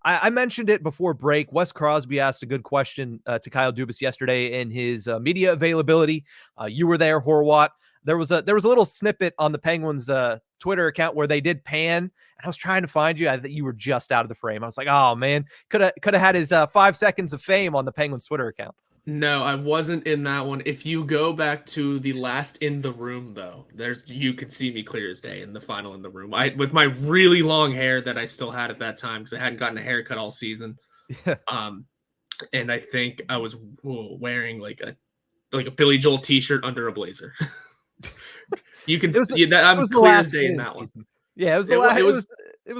I mentioned it before break. Wes Crosby asked a good question to Kyle Dubis yesterday in his media availability. You were there, Horwat. There was a little snippet on the Penguins Twitter account where they did pan, and I was trying to find you. I think you were just out of the frame. I was like, oh man, could have had his 5 seconds of fame on the Penguins Twitter account. No, I wasn't in that one. If you go back to the last in the room, though, you could see me clear as day in the final in the room. With my really long hair that I still had at that time because I hadn't gotten a haircut all season. And I think I was wearing like a Billy Joel T-shirt under a blazer. You can. I'm clear as day in that one. Yeah, it was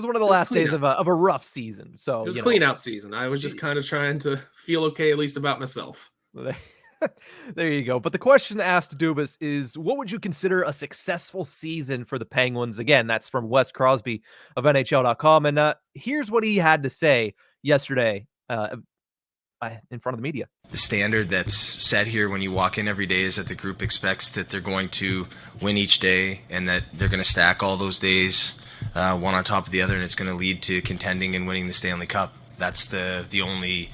one of the last days of a rough season. So it was clean out season. I was just kind of trying to feel okay, at least about myself. There you go. But the question asked Dubis is, what would you consider a successful season for the Penguins? Again, that's from Wes Crosby of NHL.com. And here's what he had to say yesterday in front of the media. The standard that's set here when you walk in every day is that the group expects that they're going to win each day and that they're going to stack all those days one on top of the other, and it's going to lead to contending and winning the Stanley Cup. That's the only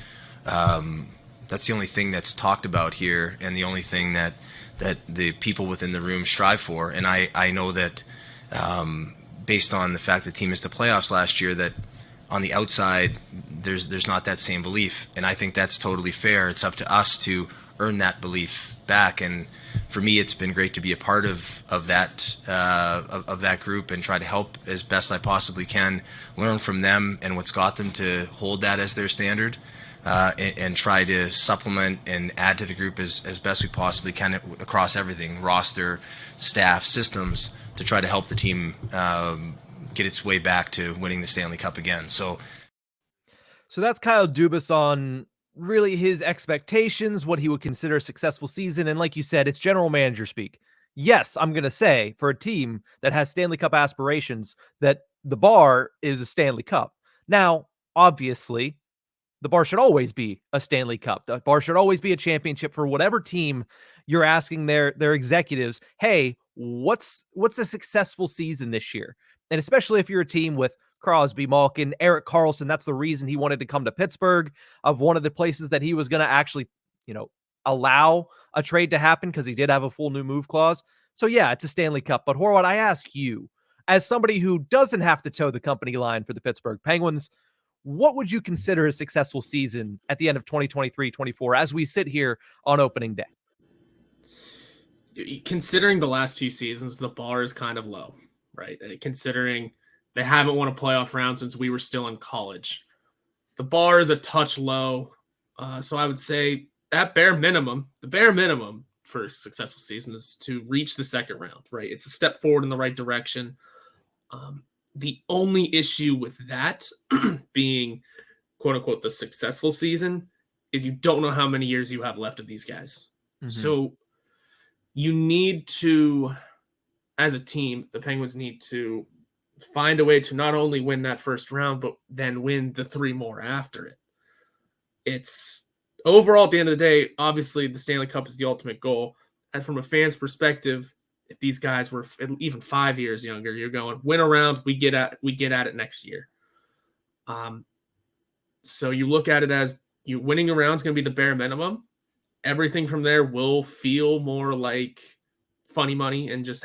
thing that's talked about here, and the only thing that the people within the room strive for. And I know that based on the fact that the team missed the playoffs last year, that on the outside there's not that same belief, and I think that's totally fair. It's up to us to earn that belief back, and for me, it's been great to be a part of that group and try to help as best I possibly can, learn from them and what's got them to hold that as their standard, and try to supplement and add to the group as best we possibly can across everything, roster, staff, systems, to try to help the team get its way back to winning the Stanley Cup again. So that's Kyle Dubis on really his expectations, what he would consider a successful season. And like you said, it's general manager speak. Yes, I'm going to say for a team that has Stanley Cup aspirations that the bar is a Stanley Cup. Now, obviously, the bar should always be a Stanley Cup. The bar should always be a championship for whatever team you're asking their executives, hey, what's a successful season this year? And especially if you're a team with Crosby, Malkin, Erik Karlsson, that's the reason he wanted to come to Pittsburgh, of one of the places that he was going to actually, allow a trade to happen because he did have a full new move clause. So yeah, it's a Stanley Cup. But Horwat, I ask you, as somebody who doesn't have to toe the company line for the Pittsburgh Penguins, what would you consider a successful season at the end of 2023-24 as we sit here on opening day? Considering the last few seasons, the bar is kind of low, right? Considering they haven't won a playoff round since we were still in college. The bar is a touch low. So I would say at the bare minimum for a successful season is to reach the second round, right? It's a step forward in the right direction. The only issue with that being, quote unquote, the successful season is you don't know how many years you have left of these guys. Mm-hmm. So you need to, as a team, the Penguins need to find a way to not only win that first round, but then win the 3 more after it. It's overall, at the end of the day, obviously the Stanley Cup is the ultimate goal. And from a fan's perspective, if these guys were even 5 years younger, you're going, win a round, we get at it next year. So you look at it as you winning a round is going to be the bare minimum. Everything from there will feel more like funny money and just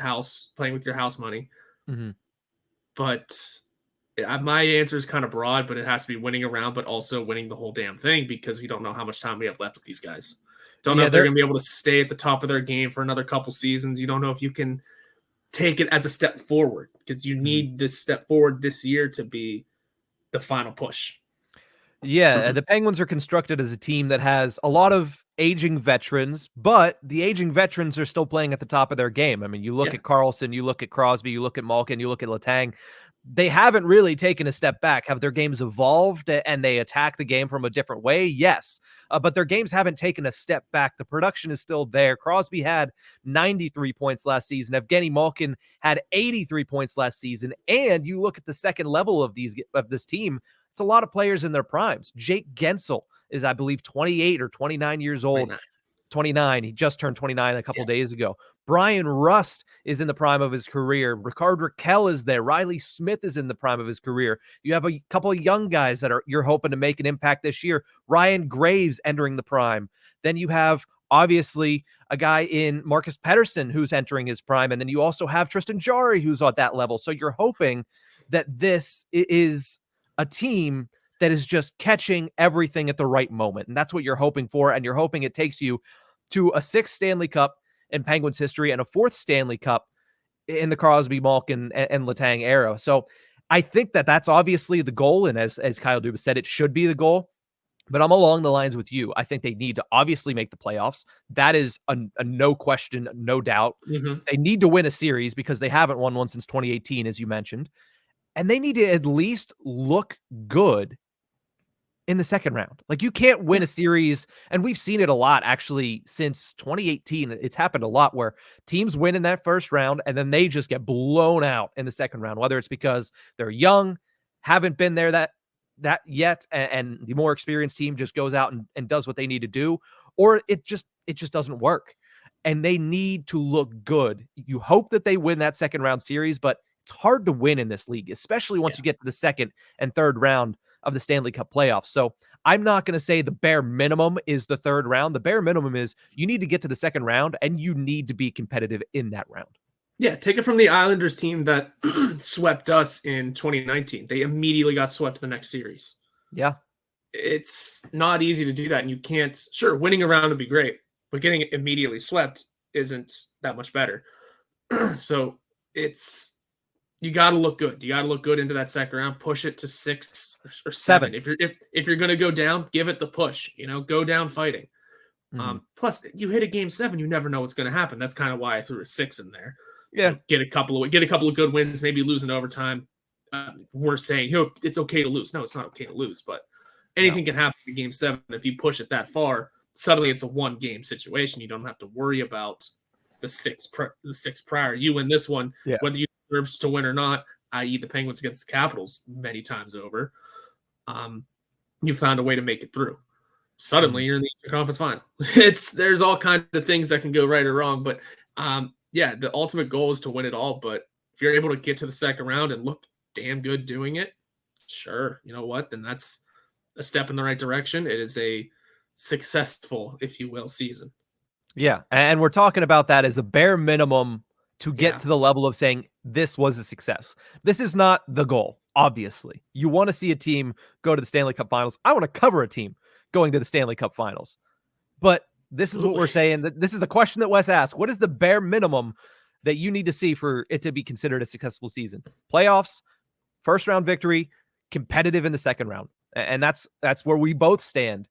playing with your house money. Mm-hmm. But my answer is kind of broad, but it has to be winning a round, but also winning the whole damn thing, because we don't know how much time we have left with these guys. Don't know if they're going to be able to stay at the top of their game for another couple seasons. You don't know if you can take it as a step forward, because you need this step forward this year to be the final push. Yeah, the Penguins are constructed as a team that has a lot of aging veterans, but the aging veterans are still playing at the top of their game. I mean, you look at Karlsson, you look at Crosby, you look at Malkin, you look at Letang. They haven't really taken a step back. Have their games evolved and they attack the game from a different way? Yes. But their games haven't taken a step back. The production is still there. Crosby had 93 points last season. Evgeny Malkin had 83 points last season. And you look at the second level of this team, it's a lot of players in their primes. Jake Gensel is, I believe, 28 or 29 years old. 29. He just turned 29 a couple days ago. Brian Rust is in the prime of his career. Ricard Raquel is there. Riley Smith is in the prime of his career. You have a couple of young guys that you're hoping to make an impact this year. Ryan Graves entering the prime. Then you have obviously a guy in Marcus Pettersson who's entering his prime. And then you also have Tristan Jarry who's at that level. So you're hoping that this is a team that is just catching everything at the right moment. And that's what you're hoping for. And you're hoping it takes you to a 6th Stanley Cup in Penguins history and a 4th Stanley Cup in the Crosby, Malkin, and Letang era. So I think that that's obviously the goal. And as Kyle Dubas said, it should be the goal. But I'm along the lines with you. I think they need to obviously make the playoffs. That is a no question, no doubt. They need to win a series because they haven't won one since 2018, as you mentioned. And they need to at least look good in the second round. Like, you can't win a series, and we've seen it a lot actually since 2018. It's happened a lot where teams win in that first round and then they just get blown out in the second round, whether it's because they're young, haven't been there that yet, and the more experienced team just goes out and does what they need to do, or it just doesn't work. And they need to look good. You hope that they win that second round series, but it's hard to win in this league, especially once you get to the second and third round of the Stanley Cup playoffs. So I'm not going to say the bare minimum is the third round. The bare minimum is you need to get to the second round and you need to be competitive in that round. Yeah, take it from the Islanders team that swept us in 2019. They immediately got swept to the next series. Yeah. It's not easy to do that. And you can't, sure, winning a round would be great, but getting immediately swept isn't that much better. So you got to look good. You got to look good into that second round, push it to 6 or 7. If you're going to go down, give it the push, go down fighting. Plus you hit a game 7, you never know what's going to happen. That's kind of why I threw a 6 in there. Yeah. Get a couple of good wins, maybe lose in overtime. We're saying, it's okay to lose. No, it's not okay to lose, but anything can happen in game 7. If you push it that far, suddenly it's a 1-game situation. You don't have to worry about the 6 prior. You win this one, whether you deserve to win or not, i.e. the Penguins against the Capitals many times over. You found a way to make it through. Suddenly you're in the Eastern Conference Final. There's all kinds of things that can go right or wrong, but the ultimate goal is to win it all. But if you're able to get to the second round and look damn good doing it, sure, you know what? Then that's a step in the right direction. It is a successful, if you will, season. Yeah, and we're talking about that as a bare minimum to get to the level of saying this was a success. This is not the goal, obviously. You want to see a team go to the Stanley Cup Finals. I want to cover a team going to the Stanley Cup Finals. But this is what we're saying. This is the question that Wes asked. What is the bare minimum that you need to see for it to be considered a successful season? Playoffs, first round victory, competitive in the second round. And that's where we both stand